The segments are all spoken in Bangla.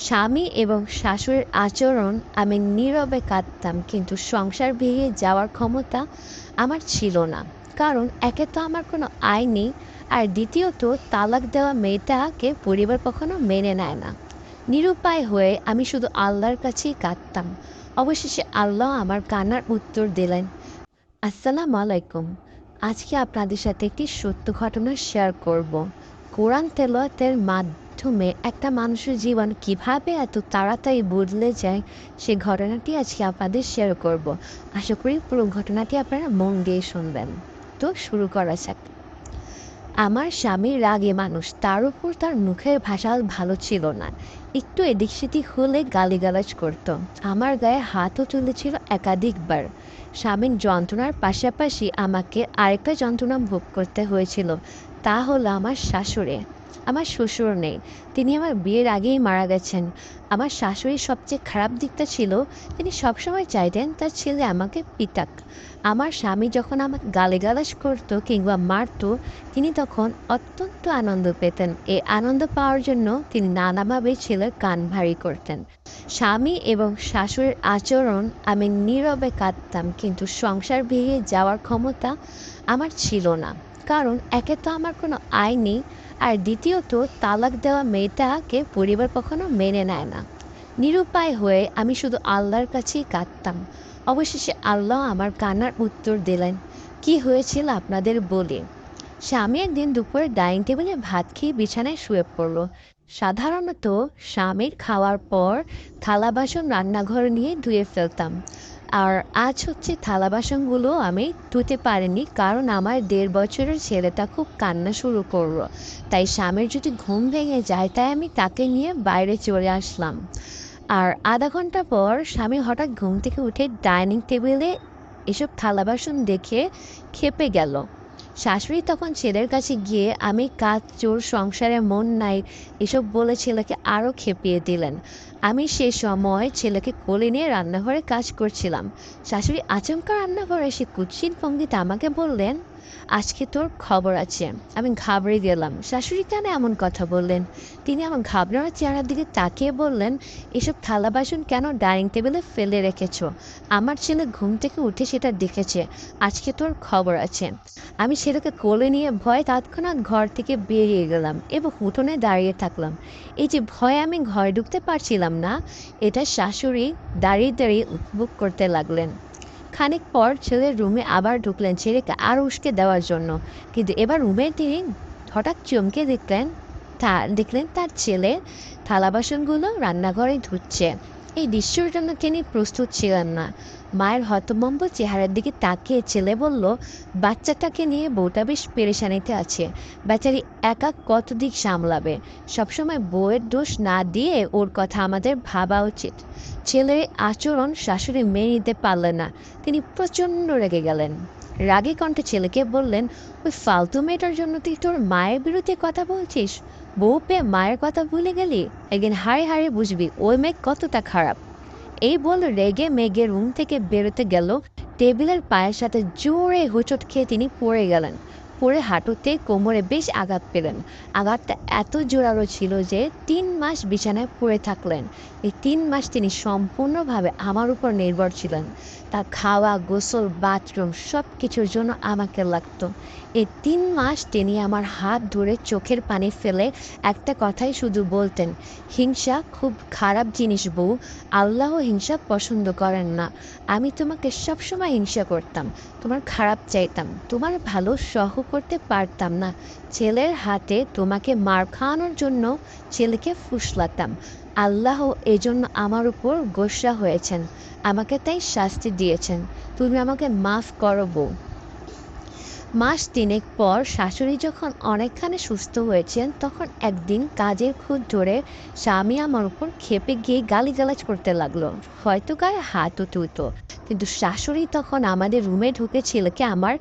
স্বামী এবং শাশুড়ির আচরণ আমি নীরবে কাঁদতাম, কিন্তু সংসার ভেঙে যাওয়ার ক্ষমতা আমার ছিল না। কারণ একে তো আমার কোনো আয় নেই, আর দ্বিতীয়ত তালাক দেওয়া মেয়েটাকে পরিবার কখনো মেনে নেয় না। নিরুপায় হয়ে আমি শুধু আল্লাহর কাছেই কাঁদতাম। অবশেষে আল্লাহ আমার কান্নার উত্তর দিলেন। আসসালামু আলাইকুম। আজকে আপনাদের সাথে একটি সত্য ঘটনা শেয়ার করব। কোরআন তেলাওয়াতের মাধ্যমে একটা মানুষের জীবন কিভাবে এত তাড়াতাড়ি বদলে যায়, সে ঘটনাটি আজকে আপনাদের শেয়ার করব। আশা করি পুরো ঘটনাটি আপনারা মন দিয়ে শুনবেন। তো শুরু করা যাক। আমার স্বামী রাগী মানুষ, তার উপর তার মুখের ভাষা ভালো ছিল না। একটু এদিক সেদিক হলে গালিগালাজ করত। আমার গায়ে হাতও তুলেছিল একাধিকবার। স্বামীর যন্ত্রণার পাশাপাশি আমাকে আরেকটা যন্ত্রণা ভোগ করতে হয়েছিল। তা হলো আমার শাশুড়ি। আমার শ্বশুর নেই, তিনি আমার বিয়ের আগেই মারা গেছেন। আমার শাশুড়ির সবচেয়ে খারাপ দিকটা ছিল, তিনি সবসময় চাইতেন তার ছেলে আমাকে পিটাক। আমার স্বামী যখন আমাকে গালিগালাজ করতো কিংবা মারতো, তিনি তখন অত্যন্ত আনন্দ পেতেন। এই আনন্দ পাওয়ার জন্য তিনি নানাভাবে ছেলের কান ভারী করতেন। স্বামী এবং শাশুড়ির আচরণ আমি নীরবে কাঁদতাম, কিন্তু সংসার ভেঙে যাওয়ার ক্ষমতা আমার ছিল না। কারণ একে তো আমার কোনো আয় নেই, আর দ্বিতীয়ত তালাক দেওয়া মেয়েটাকে পরিবার কখনো মেনে নেয় না। নিরুপায় হয়ে আমি শুধু আল্লাহর কাছেই কাঁদতাম। অবশেষে আল্লাহ আমার কান্নার উত্তর দিলেন। কি হয়েছিল আপনাদের বলি। স্বামী একদিন দুপুরে ডাইনিং টেবিলে ভাত খেয়ে বিছানায় শুয়ে পড়ল। সাধারণত স্বামীর খাওয়ার পর থালা বাসন রান্নাঘরে নিয়ে ধুয়ে ফেলতাম। আর আজ হচ্ছে থালা বাসনগুলো আমি ধুতে পারিনি, কারণ আমার 1.5 বছরের ছেলেটা খুব কান্না শুরু করলো। তাই স্বামীর যদি ঘুম ভেঙে যায়, তাই আমি তাকে নিয়ে বাইরে চলে আসলাম। আর আধা ঘন্টা পর স্বামী হঠাৎ ঘুম থেকে উঠে ডাইনিং টেবিলে এসব থালা বাসন দেখে ক্ষেপে গেল। শাশুড়ি তখন ছেলের কাছে গিয়ে আমি কাজ চোর, সংসারে মন নাই, এসব বলে ছেলেকে আরও খেপিয়ে দিলেন। আমি সে সময় ছেলেকে কোলে নিয়ে রান্নাঘরে কাজ করছিলাম। শাশুড়ি আচমকা রান্নাঘরে এসে কুৎসিত ভঙ্গিতে আমাকে বললেন, আজকে তোর খবর আছে। আমি ঘাবড়ে গেলাম। শাশুড়ি কেন এমন কথা বললেন? তিনি আমার ঘাবড়ানোর চেহারার দিকে তাকিয়ে বললেন, এসব থালা বাসন কেন ডাইনিং টেবিলে ফেলে রেখেছ? আমার ছেলে ঘুম থেকে উঠে সেটা দেখেছে। আজকে তোর খবর আছে। আমি ছেলেকে কোলে নিয়ে ভয়ে তৎক্ষণাৎ ঘর থেকে বেরিয়ে গেলাম এবং উঠোনে দাঁড়িয়ে থাকলাম। এই যে ভয়ে আমি ঘরে ঢুকতে পারছিলাম না, এটা শাশুড়ি দাঁড়িয়ে দাঁড়িয়ে উপভোগ করতে লাগলেন। খানিক পর ছেলের রুমে আবার ঢুকলেন ছেলেকে আর উস্কে দেওয়ার জন্য। কিন্তু এবার রুমে তিনি হঠাৎ চমকে দেখলেন তার ছেলে থালা বাসনগুলো রান্নাঘরে ধুচ্ছে। এই দৃশ্যের জন্য তিনি প্রস্তুত ছিলেন না। মায়ের হতভম্ব চেহারার দিকে তাকিয়ে ছেলে বলল, বাচ্চাটাকে নিয়ে বউটা বেশ পেরেশানিতে আছে। বেচারি একা কত দিক সামলাবে। সবসময় বউয়ের দোষ না দিয়ে ওর কথা আমাদের ভাবা উচিত। ছেলের আচরণ শাশুড়ি মেনে নিতে পারলেন না। তিনি প্রচণ্ড রেগে গেলেন। রাগী কণ্ঠে ছেলেকে বললেন, ওই ফালতু মেয়েটার জন্য তুই তোর মায়ের বিরুদ্ধে কথা বলছিস? বউ পেয়ে মায়ের কথা ভুলে গেলি? একদিন হাড়ে হাড়ে বুঝবি ওই মেয়ে কতটা খারাপ। এই বলে রেগে মেগে রুম থেকে বেরোতে গেল। টেবিলের পায়ের সাথে জোরে হোঁচট খেয়ে তিনি পড়ে গেলেন। পড়ে হাঁটুতে কোমরে বেশ আঘাত পেলেন। আঘাতটা এত জোরালো ছিল যে 3 মাস বিছানায় পড়ে থাকলেন। এই 3 মাস তিনি সম্পূর্ণভাবে আমার উপর নির্ভর ছিলেন। তার খাওয়া, গোসল, বাথরুম সব কিছুর জন্য আমাকে লাগতো। এই 3 মাস তিনি আমার হাত ধরে চোখের পানি ফেলে একটা কথাই শুধু বলতেন, হিংসা খুব খারাপ জিনিস বউ, আল্লাহ হিংসা পছন্দ করেন না। আমি তোমাকে সবসময় হিংসা করতাম, তোমার খারাপ চাইতাম, তোমার ভালো সহ করতে পারতাম না। ছেলের হাতে তোমাকে মার খাওয়ানোর জন্য ছেলেকে ফুসলাতাম। আল্লাহ এজন্য আমার উপর গোসা হয়েছেন, আমাকে তাই শাস্তি দিয়েছেন। তুমি আমাকে মাফ করো বউ। মাস তিনেক পর শাশুড়ি যখন অনেকখানি সুস্থ হয়েছেন, তখন একদিন কাজের খুঁত ধরে স্বামী আমার উপর খেপে গিয়ে গালিগালাজ করতে লাগলো। হয়তো গায়ে হাতও তুলতো। কিন্তু শাশুড়ি তখন আমাদের রুমে ঢুকে ছেলেকে আমার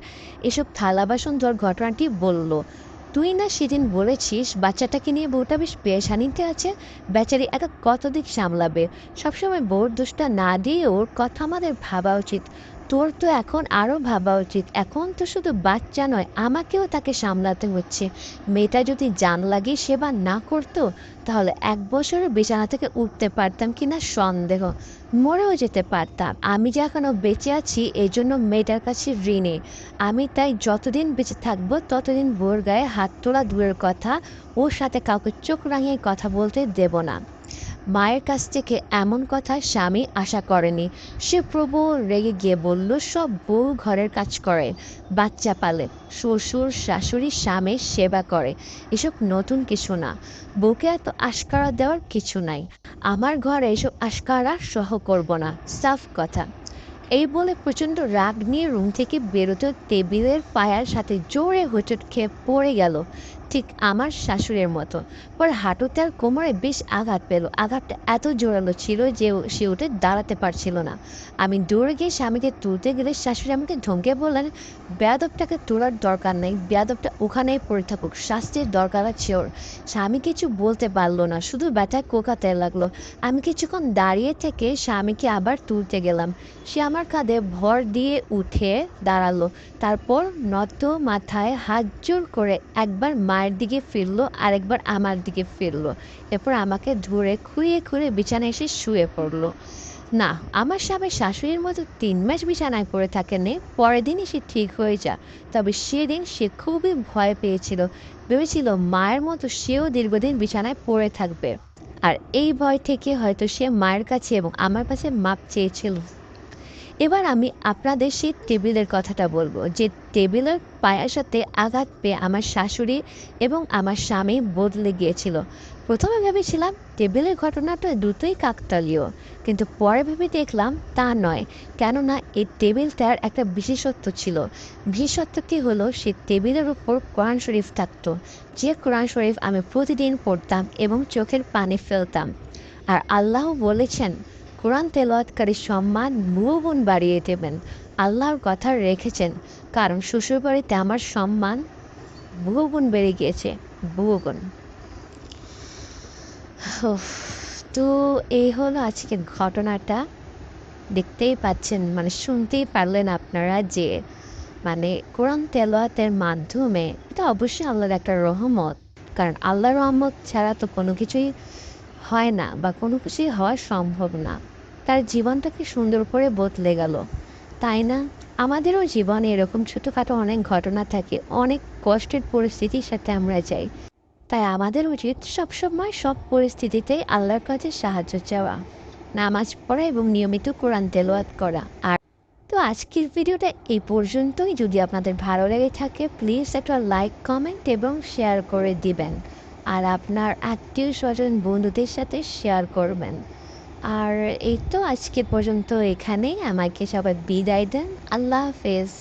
এসব থালা বাসন ধোয়ার ঘটনাটি বলল। তুই না সেদিন বলেছিস বাচ্চাটাকে নিয়ে বউটা বেশ পেরেশানিতে আছে, বেচারি একা কত দিক সামলাবে। সবসময় বউর দোষটা না দিয়ে ওর কথা আমাদের ভাবা উচিত। তোর তো এখন আরও ভাবা উচিত, এখন তো শুধু বাচ্চা নয়, আমাকেও তাকে সামলাতে হচ্ছে। মেয়েটা যদি জান লাগে সেবা না করতো, তাহলে 1 বছরের বিছানা থেকে উঠতে পারতাম কিনা সন্দেহ, মরেও যেতে পারতাম। আমি যে এখনও বেঁচে আছি এই জন্য মেয়েটার কাছে ঋণী। আমি তাই যতদিন বেঁচে থাকবো ততদিন বোর গায়ে হাত তোলা দূরের কথা, ওর সাথে কাউকে চোখ রাঙিয়ে কথা বলতে দেব না। মায়ের কাছ থেকে এমন কথা স্বামী আশা করেনি। সে প্রবল রেগে গিয়ে বলল, সব বউ ঘরের কাজ করে, বাচ্চা পালে, শ্বশুর শাশুড়ি স্বামীর সেবা করে, এসব নতুন কিছু না। বউকে এত আশকারা দেওয়ার কিছু নাই। আমার ঘরে এসব আশকারা সহ করব না, সাফ কথা। এই বলে প্রচণ্ড রাগ নিয়ে রুম থেকে বেরোতে টেবিলের পায়ার সাথে জোরে হোঁচট খেয়ে পড়ে গেল, ঠিক আমার শাশুড়ির মতো। পরে হাঁটুতে আর কোমরে বেশ আঘাত পেল। আঘাতটা এত জোরালো ছিল যে সে উঠে দাঁড়াতে পারছিল না। আমি দৌড়ে গিয়ে স্বামীকে তুলতে গেলে শাশুড়ি আমাকে ধমকে বললেন, বেয়াদবটাকে তোলার দরকার নেই, বেয়াদবটা ওখানেই পড়ে থাকুক, শাস্তির দরকার আছে ওর। স্বামী কিছু বলতে পারলো না, শুধু ব্যথায় কোকাতে লাগলো। আমি কিছুক্ষণ দাঁড়িয়ে থেকে স্বামীকে আবার তুলতে গেলাম। সে আমার কাঁধে ভর দিয়ে উঠে দাঁড়ালো। তারপর নত মাথায় হাত জোর করে একবার মায়ের দিকে ফিরলো, আরেকবার আমার দিকে ফিরলো। এরপর আমাকে ধরে খুঁড়িয়ে খুঁড়িয়ে বিছানায় এসে শুয়ে পড়লো। না, আমার স্বামী শাশুড়ির মতো 3 মাস বিছানায় পড়ে থাকেনি, পরের দিনই সে ঠিক হয়ে যায়। তবে সেদিন সে খুবই ভয় পেয়েছিল, ভেবেছিল মায়ের মতো সেও দীর্ঘদিন বিছানায় পড়ে থাকবে। আর এই ভয় থেকে হয়তো সে মায়ের কাছে এবং আমার কাছে মাপ চেয়েছিল। এবার আমি আপনাদের সেই টেবিলের কথাটা বলবো, যে টেবিলের পায়ের সাথে আঘাত পেয়ে আমার শাশুড়ি এবং আমার স্বামী বদলে গিয়েছিল। প্রথমে ভেবেছিলাম টেবিলের ঘটনাটা দুটোই কাকতালীয়, কিন্তু পরে ভেবে দেখলাম তা নয়। কেননা এই টেবিলটার একটা বিশেষত্ব ছিল। বিশেষত্বটি হলো সে টেবিলের উপর কোরআন শরীফ থাকতো, যে কোরআন শরীফ আমি প্রতিদিন পড়তাম এবং চোখের পানি ফেলতাম। আর আল্লাহ বলেছেন, কোরআন তেলাওয়াতকারীর সম্মান বহুগুণ বাড়িয়ে দেবেন। আল্লাহর কথা রেখেছেন, কারণ শ্বশুরবাড়িতে আমার সম্মান বহুগুণ বেড়ে গিয়েছে, বহুগুণ। উফ, তো এই হলো আজকের ঘটনাটা। দেখতেই পাচ্ছেন, মানে শুনতেই পারলেন আপনারা যে মানে কোরআন তেলাওয়াতের মাধ্যমে, এটা অবশ্যই আল্লাহর একটা রহমত। কারণ আল্লাহর রহমত ছাড়া তো কোনো কিছুই হয় না, বা কোনো কিছুই হওয়া সম্ভব না। তার জীবনটা কি সুন্দর করে বদলে গেল, তাই না? আমাদেরও জীবনে এরকম ছোটোখাটো অনেক ঘটনা থাকে, অনেক কষ্টের পরিস্থিতির সাথে আমরা যাই। তাই আমাদের উচিত সবসময় সব পরিস্থিতিতেই আল্লাহর কাছে সাহায্য চাওয়া, নামাজ পড়া এবং নিয়মিত কোরআন তেলাওয়াত করা। আর তো আজকের ভিডিওটা এই পর্যন্তই। যদি আপনাদের ভালো লেগে থাকে প্লিজ একটা লাইক, কমেন্ট এবং শেয়ার করে দিবেন। আর আপনার আত্মীয় স্বজন বন্ধুদের সাথে শেয়ার করবেন। আর এই তো আজকের পর্যন্ত এখানেই, আমাকে সবাই বিদায় দেন। আল্লাহ হাফেজ।